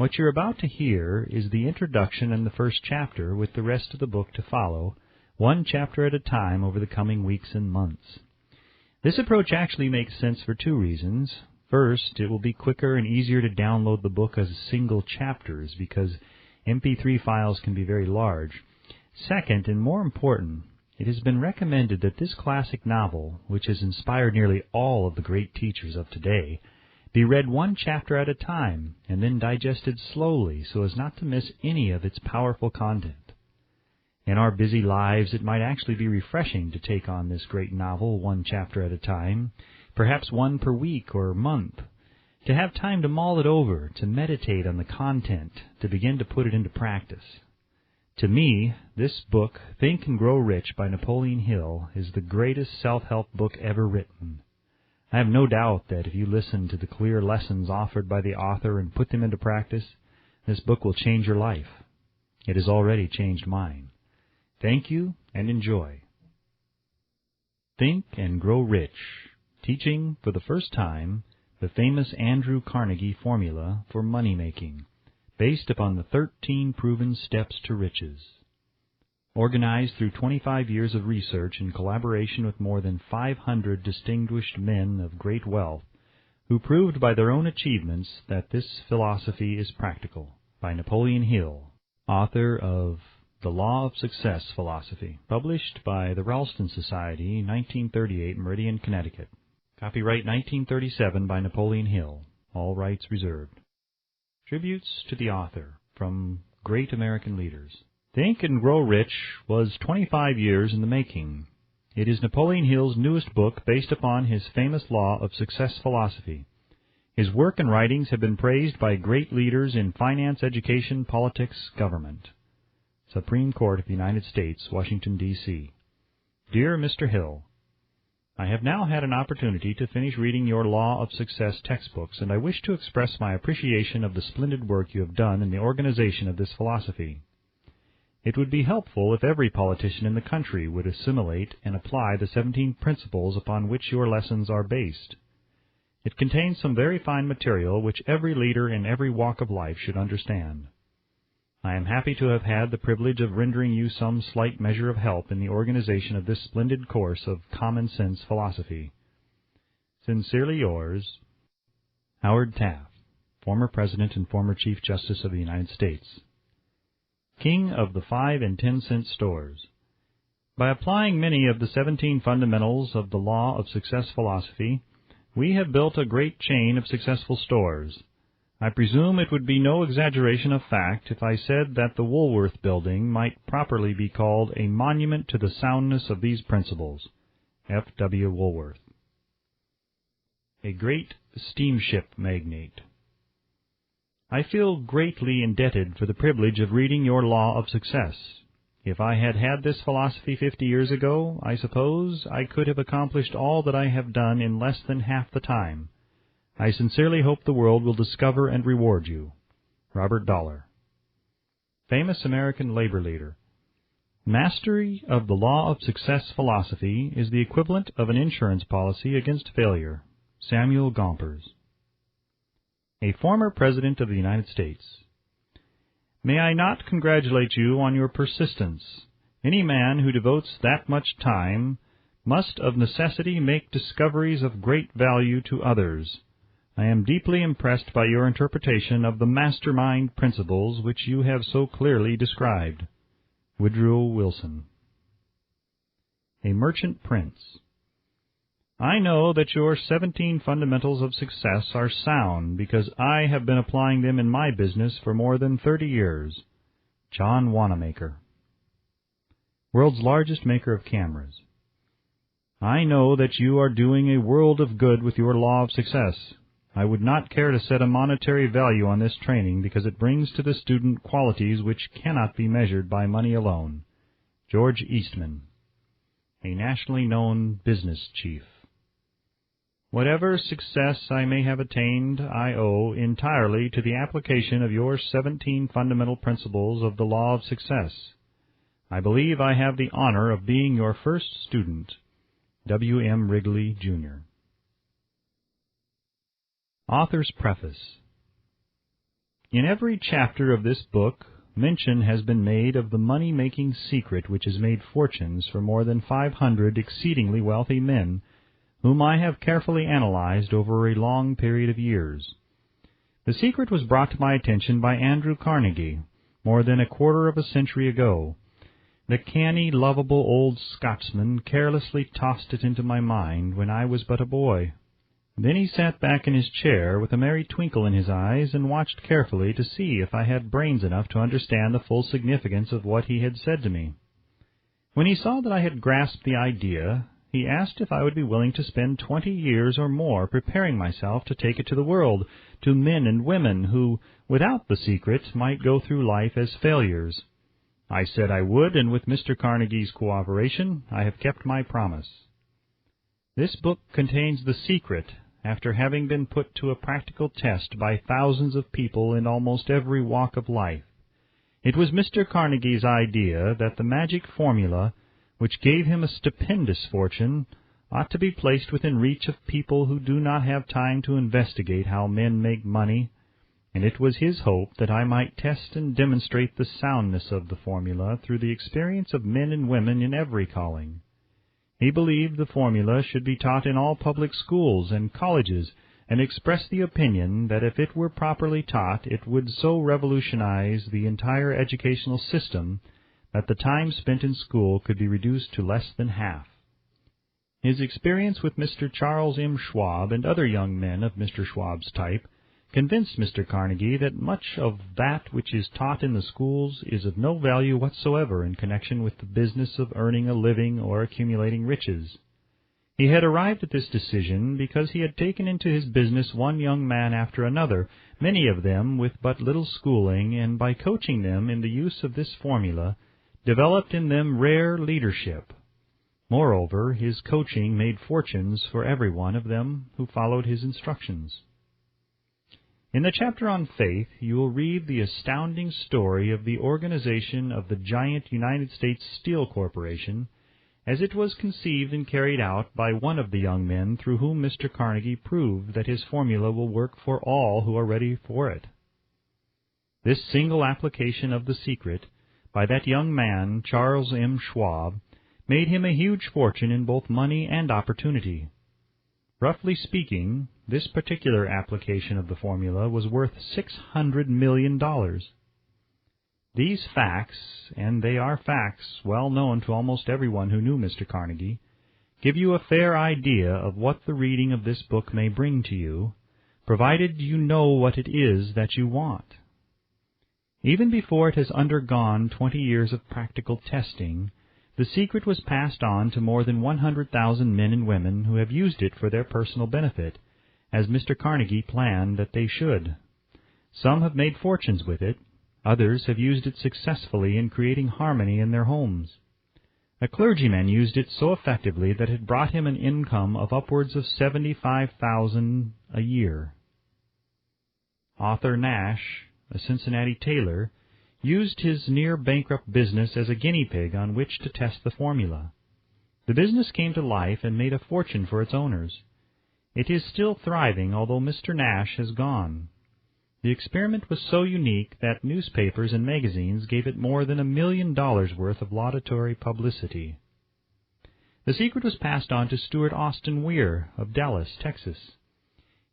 What you're about to hear is the introduction and the first chapter, with the rest of the book to follow, one chapter at a time over the coming weeks and months. This approach actually makes sense for two reasons. First, it will be quicker and easier to download the book as single chapters because MP3 files can be very large. Second, and more important, it has been recommended that this classic novel, which has inspired nearly all of the great teachers of today, be read one chapter at a time and then digested slowly so as not to miss any of its powerful content. In our busy lives, it might actually be refreshing to take on this great novel one chapter at a time, perhaps one per week or month, to have time to mull it over, to meditate on the content, to begin to put it into practice. To me, this book, Think and Grow Rich by Napoleon Hill, is the greatest self-help book ever written. I have no doubt that if you listen to the clear lessons offered by the author and put them into practice, this book will change your life. It has already changed mine. Thank you and enjoy. Think and Grow Rich, teaching for the first time the famous Andrew Carnegie formula for money-making, based upon the 13 proven steps to riches. Organized through 25 years of research in collaboration with more than 500 distinguished men of great wealth, who proved by their own achievements that this philosophy is practical, by Napoleon Hill, author of The Law of Success Philosophy, published by the Ralston Society, 1938, Meridian, Connecticut. Copyright 1937 by Napoleon Hill, all rights reserved. Tributes to the author from great American leaders. Think and Grow Rich was 25 years in the making. It is Napoleon Hill's newest book based upon his famous Law of Success philosophy. His work and writings have been praised by great leaders in finance, education, politics, government. Supreme Court of the United States, Washington, D.C. Dear Mr. Hill, I have now had an opportunity to finish reading your Law of Success textbooks, and I wish to express my appreciation of the splendid work you have done in the organization of this philosophy. It would be helpful if every politician in the country would assimilate and apply the 17 principles upon which your lessons are based. It contains some very fine material which every leader in every walk of life should understand. I am happy to have had the privilege of rendering you some slight measure of help in the organization of this splendid course of common sense philosophy. Sincerely yours, Howard Taft, former President and former Chief Justice of the United States. King of the 5 and 10 cent stores. By applying many of the 17 fundamentals of the Law of Success philosophy, we have built a great chain of successful stores. I presume it would be no exaggeration of fact if I said that the Woolworth Building might properly be called a monument to the soundness of these principles. F. W. Woolworth. A great steamship magnate. I feel greatly indebted for the privilege of reading your Law of Success. If I had had this philosophy 50 years ago, I suppose I could have accomplished all that I have done in less than half the time. I sincerely hope the world will discover and reward you. Robert Dollar. Famous American labor leader. Mastery of the Law of Success philosophy is the equivalent of an insurance policy against failure. Samuel Gompers. A former President of the United States. May I not congratulate you on your persistence? Any man who devotes that much time must of necessity make discoveries of great value to others. I am deeply impressed by your interpretation of the mastermind principles which you have so clearly described. Woodrow Wilson. A merchant prince. I know that your 17 fundamentals of success are sound because I have been applying them in my business for more than 30 years. John Wanamaker. World's largest maker of cameras. I know that you are doing a world of good with your Law of Success. I would not care to set a monetary value on this training because it brings to the student qualities which cannot be measured by money alone. George Eastman. A nationally known business chief. Whatever success I may have attained, I owe entirely to the application of your 17 fundamental principles of the Law of Success. I believe I have the honor of being your first student. W. M. Wrigley, Jr. Author's Preface. In every chapter of this book, mention has been made of the money-making secret which has made fortunes for more than 500 exceedingly wealthy men, whom I have carefully analyzed over a long period of years. The secret was brought to my attention by Andrew Carnegie more than a quarter of a century ago. The canny, lovable old Scotsman carelessly tossed it into my mind when I was but a boy. Then he sat back in his chair with a merry twinkle in his eyes and watched carefully to see if I had brains enough to understand the full significance of what he had said to me. When he saw that I had grasped the idea, he asked if I would be willing to spend 20 years or more preparing myself to take it to the world, to men and women who, without the secret, might go through life as failures. I said I would, and with Mr. Carnegie's cooperation, I have kept my promise. This book contains the secret, after having been put to a practical test by thousands of people in almost every walk of life. It was Mr. Carnegie's idea that the magic formula, which gave him a stupendous fortune, ought to be placed within reach of people who do not have time to investigate how men make money, and it was his hope that I might test and demonstrate the soundness of the formula through the experience of men and women in every calling. He believed the formula should be taught in all public schools and colleges, and expressed the opinion that if it were properly taught it would so revolutionize the entire educational system that the time spent in school could be reduced to less than half. His experience with Mr. Charles M. Schwab and other young men of Mr. Schwab's type convinced Mr. Carnegie that much of that which is taught in the schools is of no value whatsoever in connection with the business of earning a living or accumulating riches. He had arrived at this decision because he had taken into his business one young man after another, many of them with but little schooling, and by coaching them in the use of this formula, developed in them rare leadership. Moreover, his coaching made fortunes for every one of them who followed his instructions. In the chapter on faith, you will read the astounding story of the organization of the giant United States Steel Corporation, as it was conceived and carried out by one of the young men through whom Mr. Carnegie proved that his formula will work for all who are ready for it. This single application of the secret by that young man, Charles M. Schwab, made him a huge fortune in both money and opportunity. Roughly speaking, this particular application of the formula was worth $600 million. These facts, and they are facts well known to almost everyone who knew Mr. Carnegie, give you a fair idea of what the reading of this book may bring to you, provided you know what it is that you want. Even before it has undergone 20 years of practical testing, the secret was passed on to more than 100,000 men and women who have used it for their personal benefit, as Mr. Carnegie planned that they should. Some have made fortunes with it. Others have used it successfully in creating harmony in their homes. A clergyman used it so effectively that it brought him an income of upwards of $75,000 a year. Arthur Nash, a Cincinnati tailor, used his near-bankrupt business as a guinea pig on which to test the formula. The business came to life and made a fortune for its owners. It is still thriving, although Mr. Nash has gone. The experiment was so unique that newspapers and magazines gave it more than $1 million worth of laudatory publicity. The secret was passed on to Stuart Austin Weir of Dallas, Texas.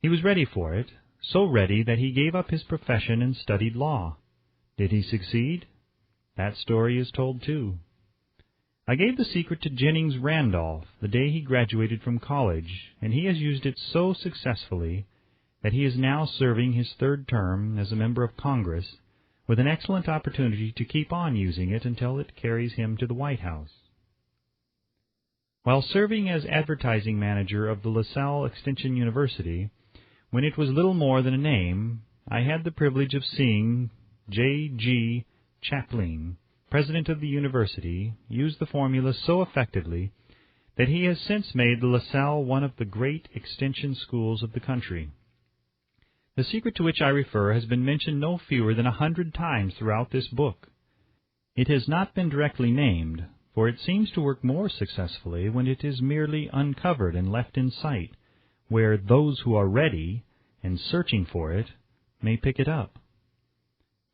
He was ready for it, so ready that he gave up his profession and studied law. Did he succeed? That story is told too. I gave the secret to Jennings Randolph the day he graduated from college, and he has used it so successfully that he is now serving his third term as a member of Congress, with an excellent opportunity to keep on using it until it carries him to the White House. While serving as advertising manager of the LaSalle Extension University, when it was little more than a name, I had the privilege of seeing J.G. Chaplin, president of the university, use the formula so effectively that he has since made the LaSalle one of the great extension schools of the country. The secret to which I refer has been mentioned no fewer than 100 times throughout this book. It has not been directly named, for it seems to work more successfully when it is merely uncovered and left in sight, where those who are ready and searching for it may pick it up.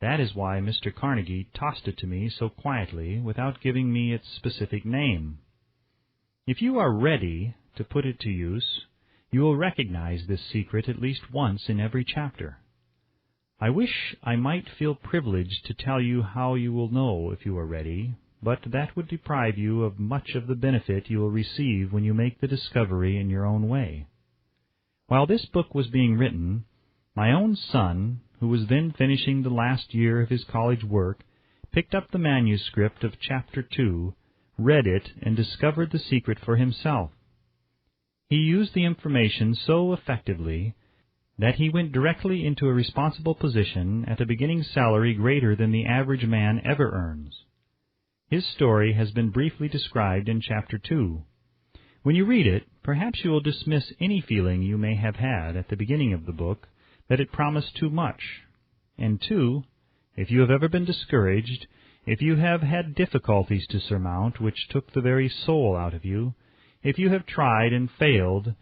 That is why Mr. Carnegie tossed it to me so quietly without giving me its specific name. If you are ready to put it to use, you will recognize this secret at least once in every chapter. I wish I might feel privileged to tell you how you will know if you are ready, but that would deprive you of much of the benefit you will receive when you make the discovery in your own way. While this book was being written, my own son, who was then finishing the last year of his college work, picked up the manuscript of Chapter 2, read it, and discovered the secret for himself. He used the information so effectively that he went directly into a responsible position at a beginning salary greater than the average man ever earns. His story has been briefly described in Chapter 2. When you read it, perhaps you will dismiss any feeling you may have had at the beginning of the book that it promised too much. And 2, if you have ever been discouraged, if you have had difficulties to surmount which took the very soul out of you, if you have tried and failed,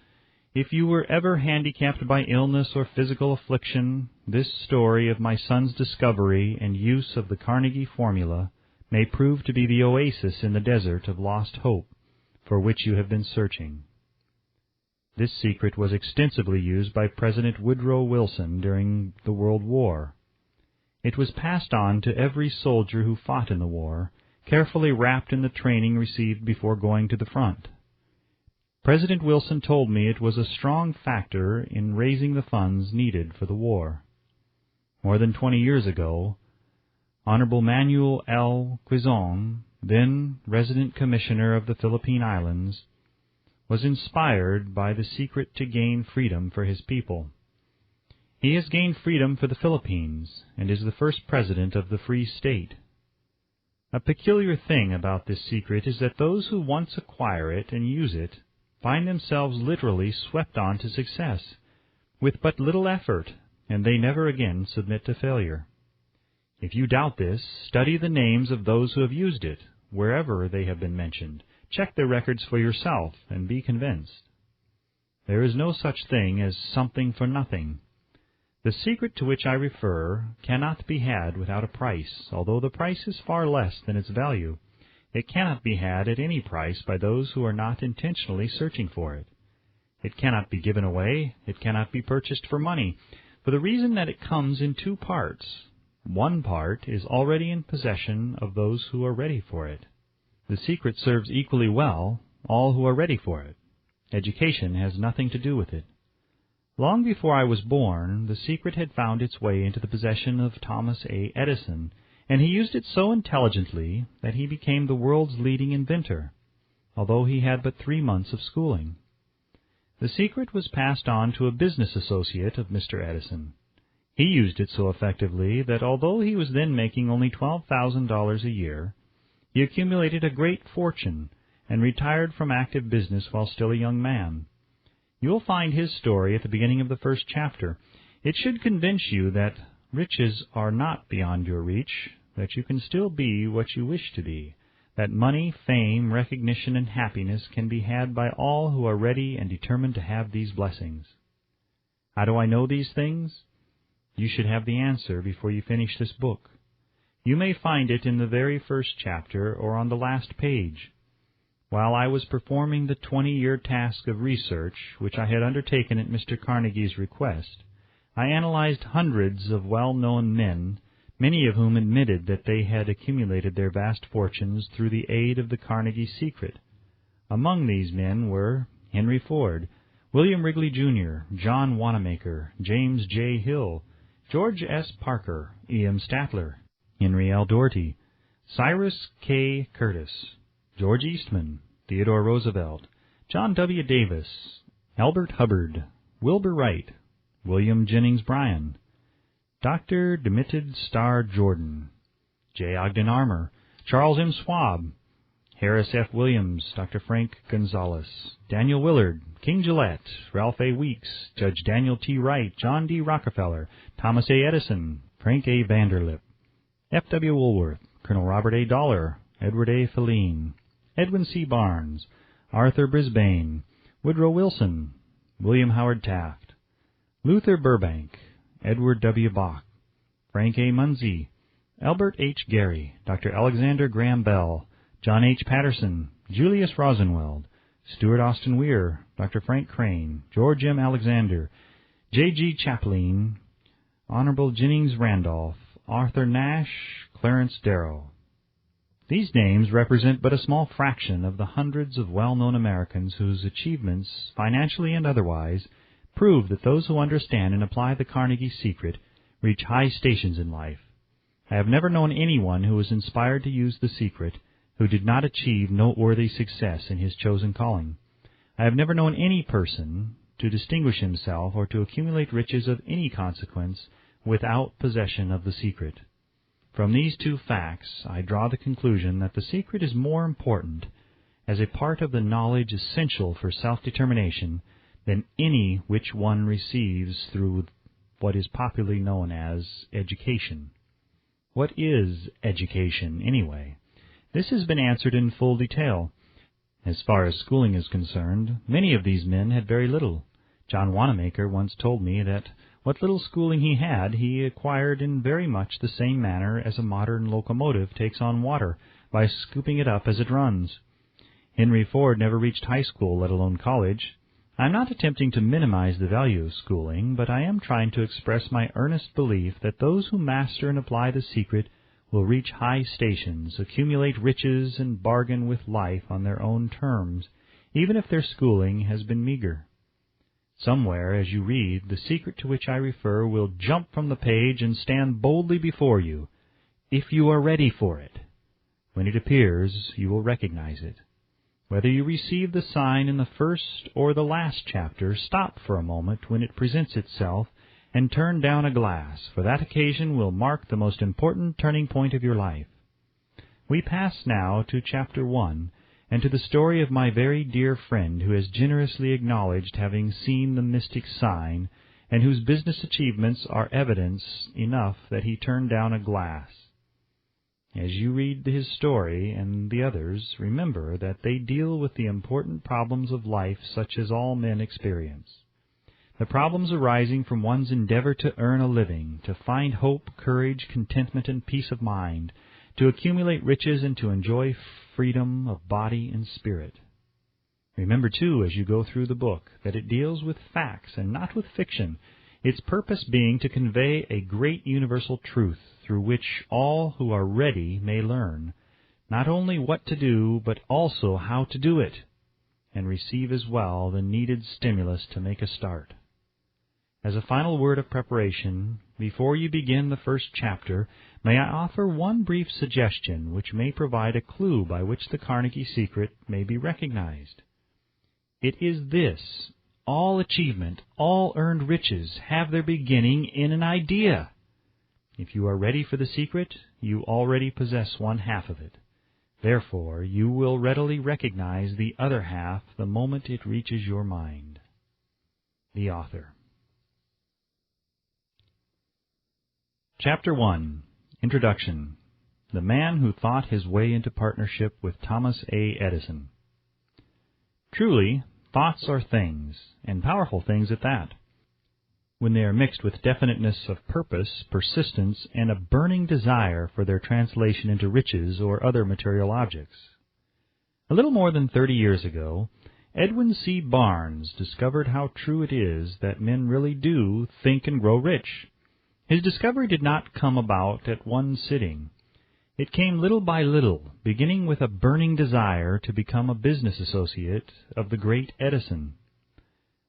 if you were ever handicapped by illness or physical affliction, this story of my son's discovery and use of the Carnegie formula may prove to be the oasis in the desert of lost hope for which you have been searching. This secret was extensively used by President Woodrow Wilson during the World War. It was passed on to every soldier who fought in the war, carefully wrapped in the training received before going to the front. President Wilson told me it was a strong factor in raising the funds needed for the war. More than 20 years ago, Honorable Manuel L. Quizon, then Resident Commissioner of the Philippine Islands, was inspired by the secret to gain freedom for his people. He has gained freedom for the Philippines and is the first president of the Free State. A peculiar thing about this secret is that those who once acquire it and use it find themselves literally swept on to success, with but little effort, and they never again submit to failure. If you doubt this, study the names of those who have used it, wherever they have been mentioned. Check their records for yourself, and be convinced. There is no such thing as something for nothing. The secret to which I refer cannot be had without a price, although the price is far less than its value. It cannot be had at any price by those who are not intentionally searching for it. It cannot be given away. It cannot be purchased for money, for the reason that it comes in 2 parts. One part is already in possession of those who are ready for it. The secret serves equally well all who are ready for it. Education has nothing to do with it. Long before I was born, the secret had found its way into the possession of Thomas A. Edison, and he used it so intelligently that he became the world's leading inventor, although he had but 3 months of schooling. The secret was passed on to a business associate of Mr. Edison. He used it so effectively that although he was then making only $12,000 a year, he accumulated a great fortune and retired from active business while still a young man. You will find his story at the beginning of the first chapter. It should convince you that riches are not beyond your reach, that you can still be what you wish to be, that money, fame, recognition, and happiness can be had by all who are ready and determined to have these blessings. How do I know these things? You should have the answer before you finish this book. You may find it in the very first chapter or on the last page. While I was performing the 20-year task of research, which I had undertaken at Mr. Carnegie's request, I analyzed hundreds of well-known men, many of whom admitted that they had accumulated their vast fortunes through the aid of the Carnegie secret. Among these men were Henry Ford, William Wrigley, Jr., John Wanamaker, James J. Hill, George S. Parker, E.M. Statler, Henry L. Doherty, Cyrus K. Curtis, George Eastman, Theodore Roosevelt, John W. Davis, Albert Hubbard, Wilbur Wright, William Jennings Bryan, Dr. Demitted Starr Jordan, J. Ogden Armour, Charles M. Schwab, Harris F. Williams, Dr. Frank Gonzalez, Daniel Willard, King Gillette, Ralph A. Weeks, Judge Daniel T. Wright, John D. Rockefeller, Thomas A. Edison, Frank A. Vanderlip, F. W. Woolworth, Colonel Robert A. Dollar, Edward A. Feline, Edwin C. Barnes, Arthur Brisbane, Woodrow Wilson, William Howard Taft, Luther Burbank, Edward W. Bach, Frank A. Munsey, Albert H. Gary, Dr. Alexander Graham Bell, John H. Patterson, Julius Rosenweld, Stuart Austin Weir, Dr. Frank Crane, George M. Alexander, J.G. Chaplin, Honorable Jennings Randolph, Arthur Nash, Clarence Darrow. These names represent but a small fraction of the hundreds of well-known Americans whose achievements, financially and otherwise, prove that those who understand and apply the Carnegie secret reach high stations in life. I have never known anyone who was inspired to use the secret who did not achieve noteworthy success in his chosen calling. I have never known any person to distinguish himself or to accumulate riches of any consequence without possession of the secret. From these two facts, I draw the conclusion that the secret is more important as a part of the knowledge essential for self-determination than any which one receives through what is popularly known as education. What is education, anyway? This has been answered in full detail. As far as schooling is concerned, many of these men had very little. John Wanamaker once told me that what little schooling he had, he acquired in very much the same manner as a modern locomotive takes on water, by scooping it up as it runs. Henry Ford never reached high school, let alone college. I am not attempting to minimize the value of schooling, but I am trying to express my earnest belief that those who master and apply the secret will reach high stations, accumulate riches, and bargain with life on their own terms, even if their schooling has been meager. Somewhere, as you read, the secret to which I refer will jump from the page and stand boldly before you, if you are ready for it. When it appears, you will recognize it. Whether you receive the sign in the first or the last chapter, stop for a moment when it presents itself and turn down a glass, for that occasion will mark the most important turning point of your life. We pass now to Chapter 1, and to the story of my very dear friend who has generously acknowledged having seen the mystic sign, and whose business achievements are evidence enough that he turned down a glass. As you read his story and the others, remember that they deal with the important problems of life such as all men experience. The problems arising from one's endeavor to earn a living, to find hope, courage, contentment, and peace of mind, to accumulate riches and to enjoy freedom of body and spirit. Remember, too, as you go through the book, that it deals with facts and not with fiction, its purpose being to convey a great universal truth through which all who are ready may learn, not only what to do, but also how to do it, and receive as well the needed stimulus to make a start. As a final word of preparation, before you begin the first chapter, may I offer one brief suggestion which may provide a clue by which the Carnegie secret may be recognized. It is this: all achievement, all earned riches have their beginning in an idea. If you are ready for the secret, you already possess one half of it. Therefore, you will readily recognize the other half the moment it reaches your mind. The author. Chapter 1. Introduction. The Man Who Thought His Way into Partnership with Thomas A. Edison. Truly, thoughts are things, and powerful things at that, when they are mixed with definiteness of purpose, persistence, and a burning desire for their translation into riches or other material objects. A little more than 30 years ago, Edwin C. Barnes discovered how true it is that men really do think and grow rich. His discovery did not come about at one sitting. It came little by little, beginning with a burning desire to become a business associate of the great Edison.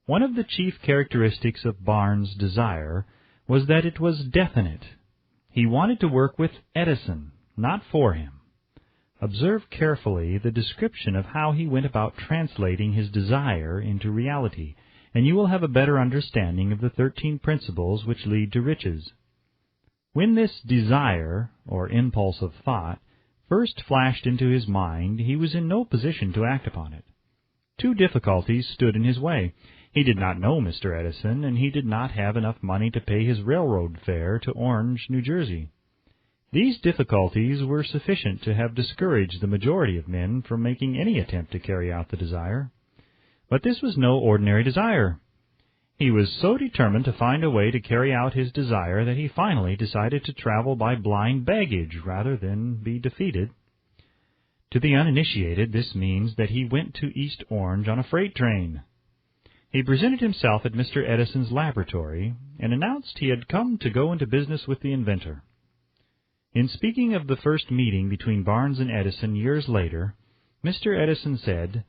One of the chief characteristics of Barnes' desire was that it was definite. He wanted to work with Edison, not for him. Observe carefully the description of how he went about translating his desire into reality, and you will have a better understanding of the 13 principles which lead to riches. When this desire, or impulse of thought, first flashed into his mind, he was in no position to act upon it. Two difficulties stood in his way. He did not know Mr. Edison, and he did not have enough money to pay his railroad fare to Orange, New Jersey. These difficulties were sufficient to have discouraged the majority of men from making any attempt to carry out the desire. But this was no ordinary desire. He was so determined to find a way to carry out his desire that he finally decided to travel by blind baggage rather than be defeated. To the uninitiated, this means that he went to East Orange on a freight train. He presented himself at Mr. Edison's laboratory and announced he had come to go into business with the inventor. In speaking of the first meeting between Barnes and Edison years later, Mr. Edison said,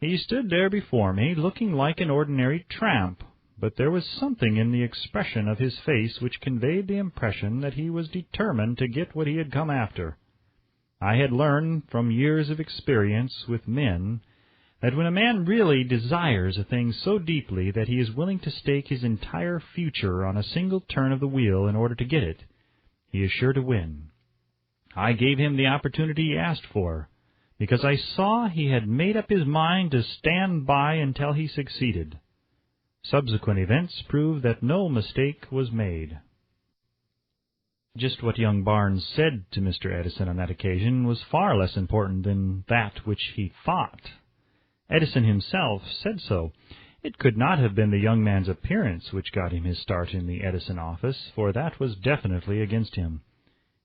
"He stood there before me looking like an ordinary tramp, but there was something in the expression of his face which conveyed the impression that he was determined to get what he had come after. I had learned from years of experience with men that when a man really desires a thing so deeply that he is willing to stake his entire future on a single turn of the wheel in order to get it, he is sure to win. I gave him the opportunity he asked for, because I saw he had made up his mind to stand by until he succeeded. Subsequent events prove that no mistake was made." Just what young Barnes said to Mr. Edison on that occasion was far less important than that which he thought. Edison himself said so. It could not have been the young man's appearance which got him his start in the Edison office, for that was definitely against him.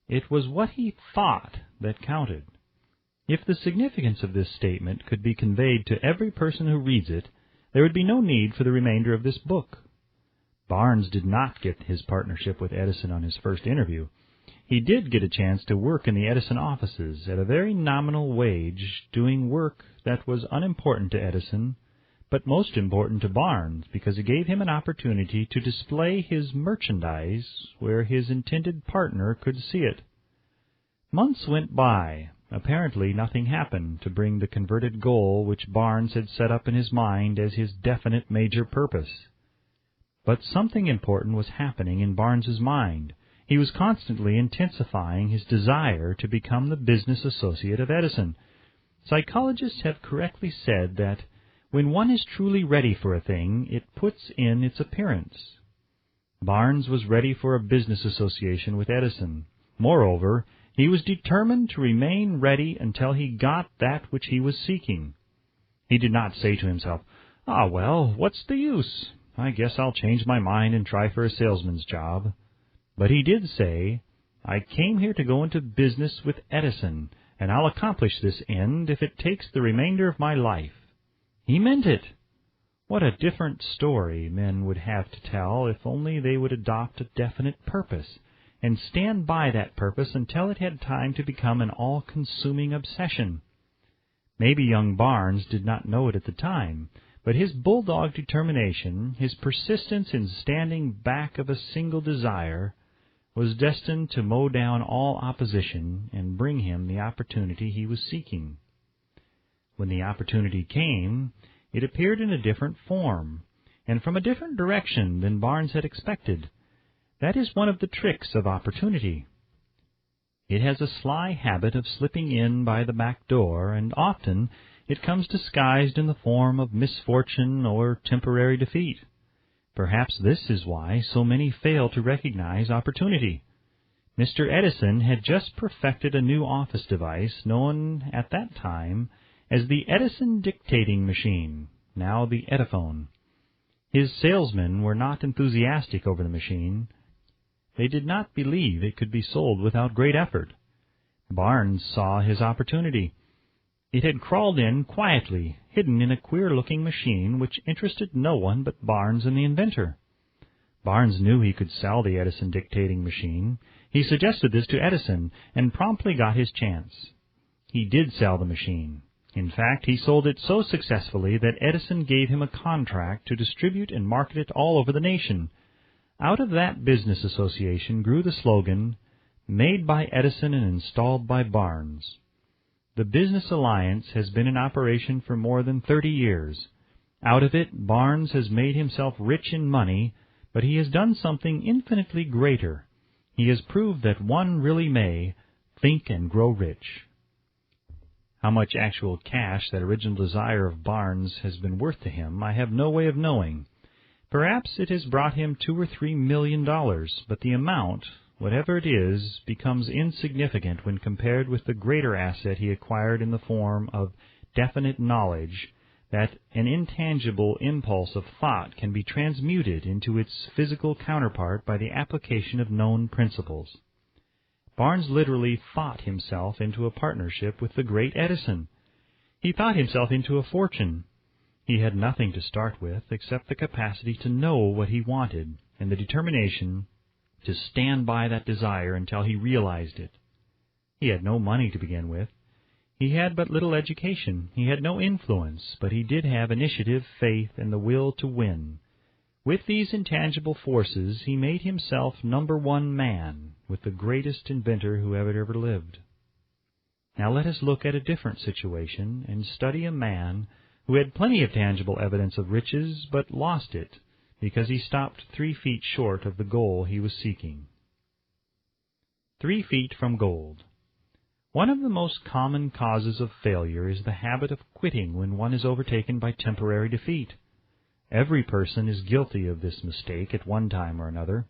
It was what he thought that counted. If the significance of this statement could be conveyed to every person who reads it, there would be no need for the remainder of this book. Barnes did not get his partnership with Edison on his first interview. He did get a chance to work in the Edison offices at a very nominal wage, doing work that was unimportant to Edison, but most important to Barnes, because it gave him an opportunity to display his merchandise where his intended partner could see it. Months went by. Apparently nothing happened to bring the converted goal which Barnes had set up in his mind as his definite major purpose. But something important was happening in Barnes's mind. He was constantly intensifying his desire to become the business associate of Edison. Psychologists have correctly said that when one is truly ready for a thing, it puts in its appearance. Barnes was ready for a business association with Edison. Moreover, he was determined to remain ready until he got that which he was seeking. He did not say to himself, "Ah, well, what's the use? I guess I'll change my mind and try for a salesman's job." But he did say, "I came here to go into business with Edison, and I'll accomplish this end if it takes the remainder of my life." He meant it. What a different story men would have to tell if only they would adopt a definite purpose, and stand by that purpose until it had time to become an all-consuming obsession. Maybe young Barnes did not know it at the time, but his bulldog determination, his persistence in standing back of a single desire, was destined to mow down all opposition and bring him the opportunity he was seeking. When the opportunity came, it appeared in a different form, and from a different direction than Barnes had expected. That is one of the tricks of opportunity. It has a sly habit of slipping in by the back door, and often it comes disguised in the form of misfortune or temporary defeat. Perhaps this is why so many fail to recognize opportunity. Mr. Edison had just perfected a new office device known at that time as the Edison dictating machine, now the Ediphone. His salesmen were not enthusiastic over the machine. They did not believe it could be sold without great effort. Barnes saw his opportunity. It had crawled in quietly, hidden in a queer-looking machine which interested no one but Barnes and the inventor. Barnes knew he could sell the Edison dictating machine. He suggested this to Edison and promptly got his chance. He did sell the machine. In fact, he sold it so successfully that Edison gave him a contract to distribute and market it all over the nation. Out of that business association grew the slogan, "Made by Edison and installed by Barnes." The business alliance has been in operation for more than 30 years. Out of it, Barnes has made himself rich in money, but he has done something infinitely greater. He has proved that one really may think and grow rich. How much actual cash that original desire of Barnes has been worth to him, I have no way of knowing. Perhaps it has brought him $2 or $3 million, but the amount, whatever it is, becomes insignificant when compared with the greater asset he acquired in the form of definite knowledge that an intangible impulse of thought can be transmuted into its physical counterpart by the application of known principles. Barnes literally thought himself into a partnership with the great Edison. He thought himself into a fortune. He had nothing to start with except the capacity to know what he wanted and the determination to stand by that desire until he realized it. He had no money to begin with. He had but little education. He had no influence, but he did have initiative, faith, and the will to win. With these intangible forces, he made himself #1 man with the greatest inventor who ever lived. Now let us look at a different situation and study a man who had plenty of tangible evidence of riches, but lost it because he stopped 3 feet short of the goal he was seeking. 3 feet from gold. One of the most common causes of failure is the habit of quitting when one is overtaken by temporary defeat. Every person is guilty of this mistake at one time or another.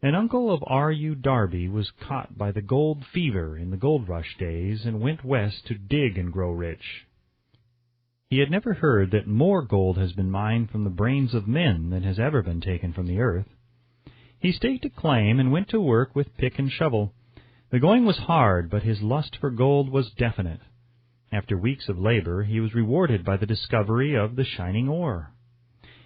An uncle of R.U. Darby was caught by the gold fever in the gold rush days and went west to dig and grow rich. He had never heard that more gold has been mined from the brains of men than has ever been taken from the earth. He staked a claim and went to work with pick and shovel. The going was hard, but his lust for gold was definite. After weeks of labor, he was rewarded by the discovery of the shining ore.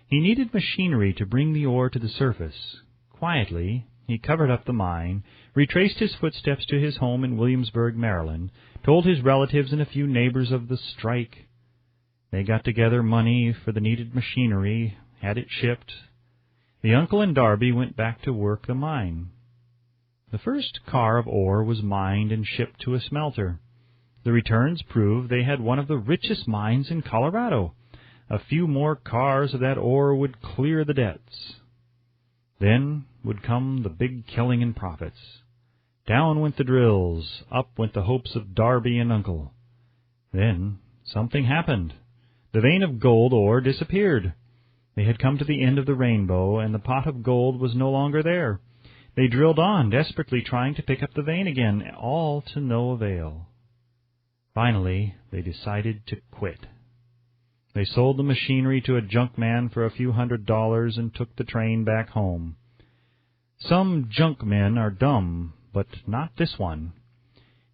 He needed machinery to bring the ore to the surface. Quietly, he covered up the mine, retraced his footsteps to his home in Williamsburg, Maryland, told his relatives and a few neighbors of the strike. They got together money for the needed machinery, had it shipped. The uncle and Darby went back to work the mine. The first car of ore was mined and shipped to a smelter. The returns proved they had one of the richest mines in Colorado. A few more cars of that ore would clear the debts. Then would come the big killing in profits. Down went the drills, up went the hopes of Darby and uncle. Then something happened. The vein of gold ore disappeared. They had come to the end of the rainbow, and the pot of gold was no longer there. They drilled on, desperately trying to pick up the vein again, all to no avail. Finally, they decided to quit. They sold the machinery to a junk man for a few $100s and took the train back home. Some junk men are dumb, but not this one.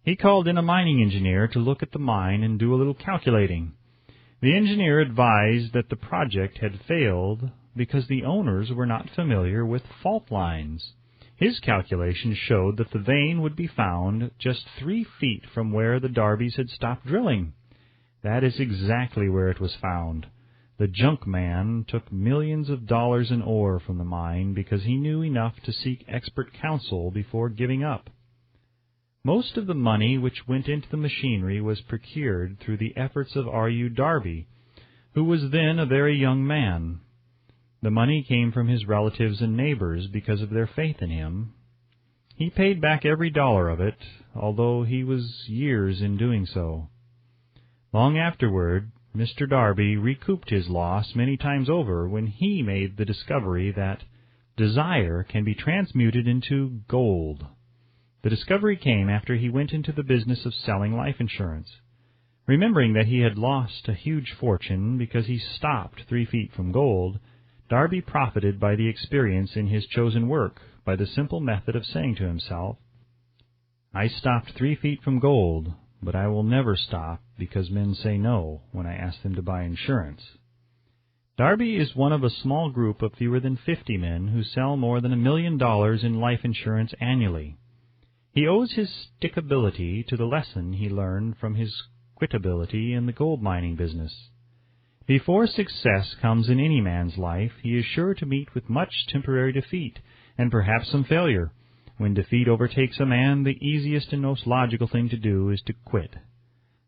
He called in a mining engineer to look at the mine and do a little calculating. The engineer advised that the project had failed because the owners were not familiar with fault lines. His calculations showed that the vein would be found just 3 feet from where the Darbys had stopped drilling. That is exactly where it was found. The junk man took millions of dollars in ore from the mine because he knew enough to seek expert counsel before giving up. Most of the money which went into the machinery was procured through the efforts of R.U. Darby, who was then a very young man. The money came from his relatives and neighbors because of their faith in him. He paid back every dollar of it, although he was years in doing so. Long afterward, Mr. Darby recouped his loss many times over when he made the discovery that desire can be transmuted into gold. The discovery came after he went into the business of selling life insurance. Remembering that he had lost a huge fortune because he stopped 3 feet from gold, Darby profited by the experience in his chosen work by the simple method of saying to himself, "I stopped 3 feet from gold, but I will never stop because men say no when I ask them to buy insurance." Darby is one of a small group of fewer than 50 men who sell more than $1 million in life insurance annually. He owes his stickability to the lesson he learned from his quitability in the gold mining business. Before success comes in any man's life, he is sure to meet with much temporary defeat, and perhaps some failure. When defeat overtakes a man, the easiest and most logical thing to do is to quit.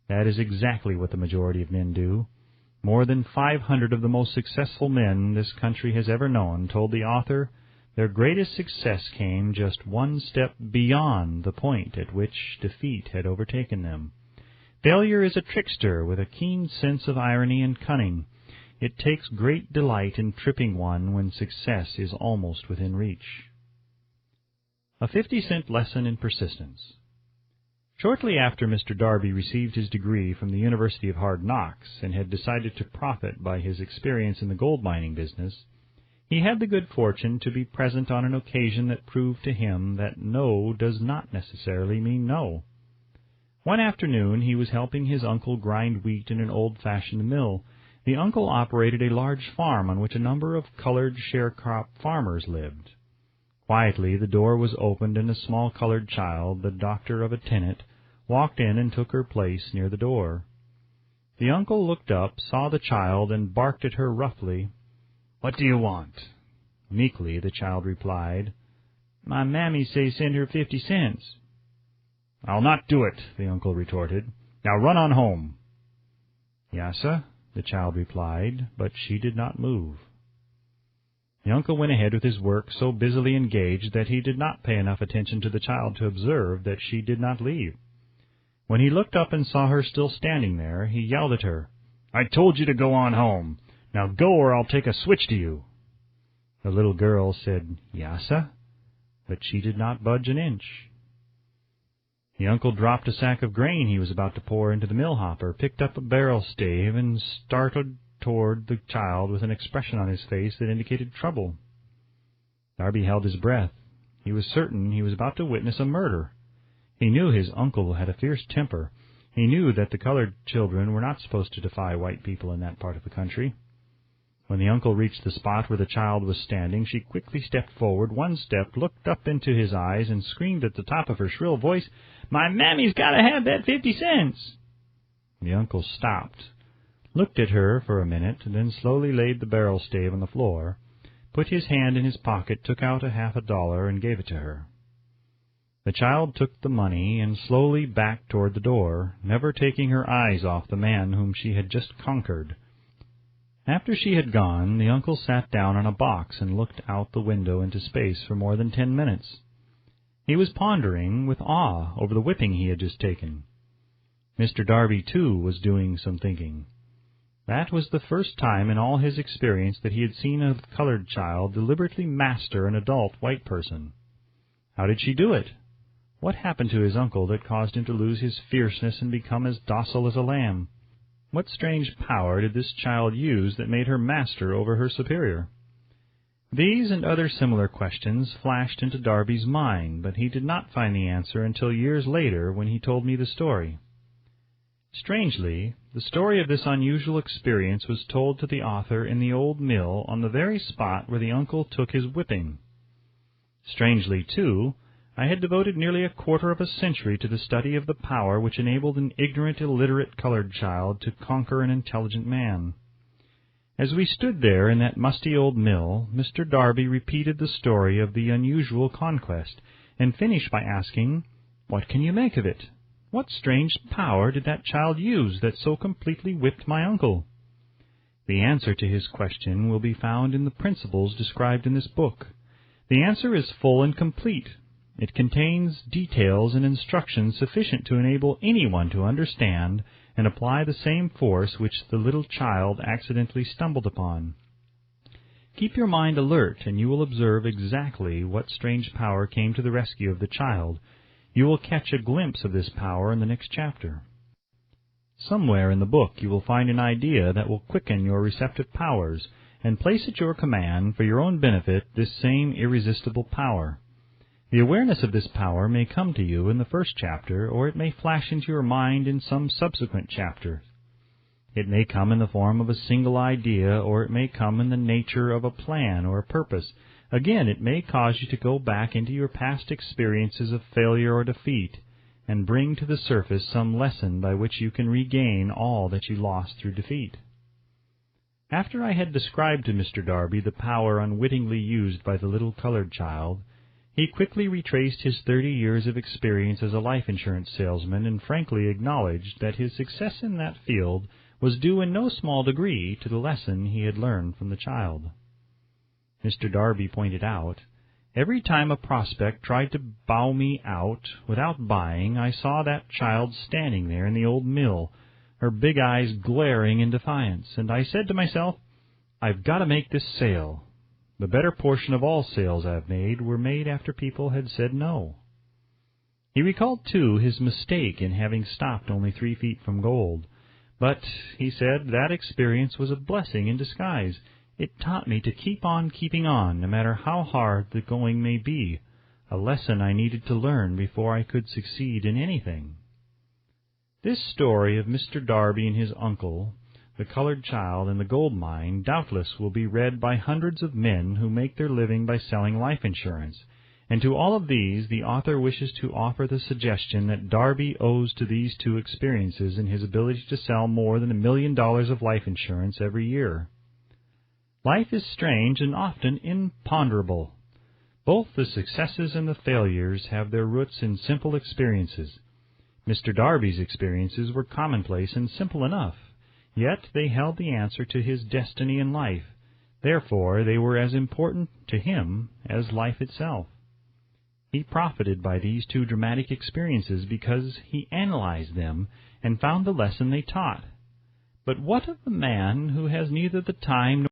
That is exactly what the majority of men do. More than 500 of the most successful men this country has ever known told the author their greatest success came just one step beyond the point at which defeat had overtaken them. Failure is a trickster with a keen sense of irony and cunning. It takes great delight in tripping one when success is almost within reach. A 50-cent lesson in persistence. Shortly after Mr. Darby received his degree from the University of Hard Knocks and had decided to profit by his experience in the gold mining business, he had the good fortune to be present on an occasion that proved to him that no does not necessarily mean no. One afternoon he was helping his uncle grind wheat in an old-fashioned mill. The uncle operated a large farm on which a number of colored sharecrop farmers lived. Quietly the door was opened and a small colored child, the doctor of a tenant, walked in and took her place near the door. The uncle looked up, saw the child, and barked at her roughly. "What do you want?" Meekly the child replied, "My mammy say send her 50 cents. "I'll not do it," the uncle retorted. "Now run on home." "Yassa," the child replied, but she did not move. The uncle went ahead with his work, so busily engaged that he did not pay enough attention to the child to observe that she did not leave. When he looked up and saw her still standing there, he yelled at her, "I told you to go on home. Now go or I'll take a switch to you." The little girl said, "Yassa," but she did not budge an inch. The uncle dropped a sack of grain he was about to pour into the mill hopper, picked up a barrel stave, and started toward the child with an expression on his face that indicated trouble. Darby held his breath. He was certain he was about to witness a murder. He knew his uncle had a fierce temper. He knew that the colored children were not supposed to defy white people in that part of the country. When the uncle reached the spot where the child was standing, she quickly stepped forward, one step, looked up into his eyes, and screamed at the top of her shrill voice, "My mammy's got to have that 50 cents!" The uncle stopped, looked at her for a minute, and then slowly laid the barrel stave on the floor, put his hand in his pocket, took out $50, and gave it to her. The child took the money and slowly backed toward the door, never taking her eyes off the man whom she had just conquered. After she had gone, the uncle sat down on a box and looked out the window into space for more than 10 minutes. He was pondering with awe over the whipping he had just taken. Mr. Darby, too, was doing some thinking. That was the first time in all his experience that he had seen a colored child deliberately master an adult white person. How did she do it? What happened to his uncle that caused him to lose his fierceness and become as docile as a lamb? What strange power did this child use that made her master over her superior? These and other similar questions flashed into Darby's mind, but he did not find the answer until years later when he told me the story. Strangely, the story of this unusual experience was told to the author in the old mill on the very spot where the uncle took his whipping. Strangely, too, I had devoted nearly a quarter of a century to the study of the power which enabled an ignorant, illiterate colored child to conquer an intelligent man. As we stood there in that musty old mill, Mr. Darby repeated the story of the unusual conquest, and finished by asking, "What can you make of it? What strange power did that child use that so completely whipped my uncle?" The answer to his question will be found in the principles described in this book. The answer is full and complete. It contains details and instructions sufficient to enable anyone to understand and apply the same force which the little child accidentally stumbled upon. Keep your mind alert, and you will observe exactly what strange power came to the rescue of the child. You will catch a glimpse of this power in the next chapter. Somewhere in the book you will find an idea that will quicken your receptive powers and place at your command for your own benefit this same irresistible power. The awareness of this power may come to you in the first chapter, or it may flash into your mind in some subsequent chapter. It may come in the form of a single idea, or it may come in the nature of a plan or a purpose. Again, it may cause you to go back into your past experiences of failure or defeat, and bring to the surface some lesson by which you can regain all that you lost through defeat. After I had described to Mr. Darby the power unwittingly used by the little colored child, he quickly retraced his 30 years of experience as a life insurance salesman and frankly acknowledged that his success in that field was due in no small degree to the lesson he had learned from the child. Mr. Darby pointed out, every time a prospect tried to bow me out without buying, I saw that child standing there in the old mill, her big eyes glaring in defiance, and I said to myself, I've got to make this sale. The better portion of all sales I've made were made after people had said no. He recalled, too, his mistake in having stopped only 3 feet from gold. But, he said, that experience was a blessing in disguise. It taught me to keep on keeping on, no matter how hard the going may be, a lesson I needed to learn before I could succeed in anything. This story of Mr. Darby and his uncle, the colored child, and the gold mine doubtless will be read by hundreds of men who make their living by selling life insurance, and to all of these the author wishes to offer the suggestion that Darby owes to these 2 experiences in his ability to sell more than $1 million of life insurance every year. Life is strange and often imponderable. Both the successes and the failures have their roots in simple experiences. Mr. Darby's experiences were commonplace and simple enough, yet they held the answer to his destiny in life. Therefore, they were as important to him as life itself. He profited by these 2 dramatic experiences because he analyzed them and found the lesson they taught. But what of the man who has neither the time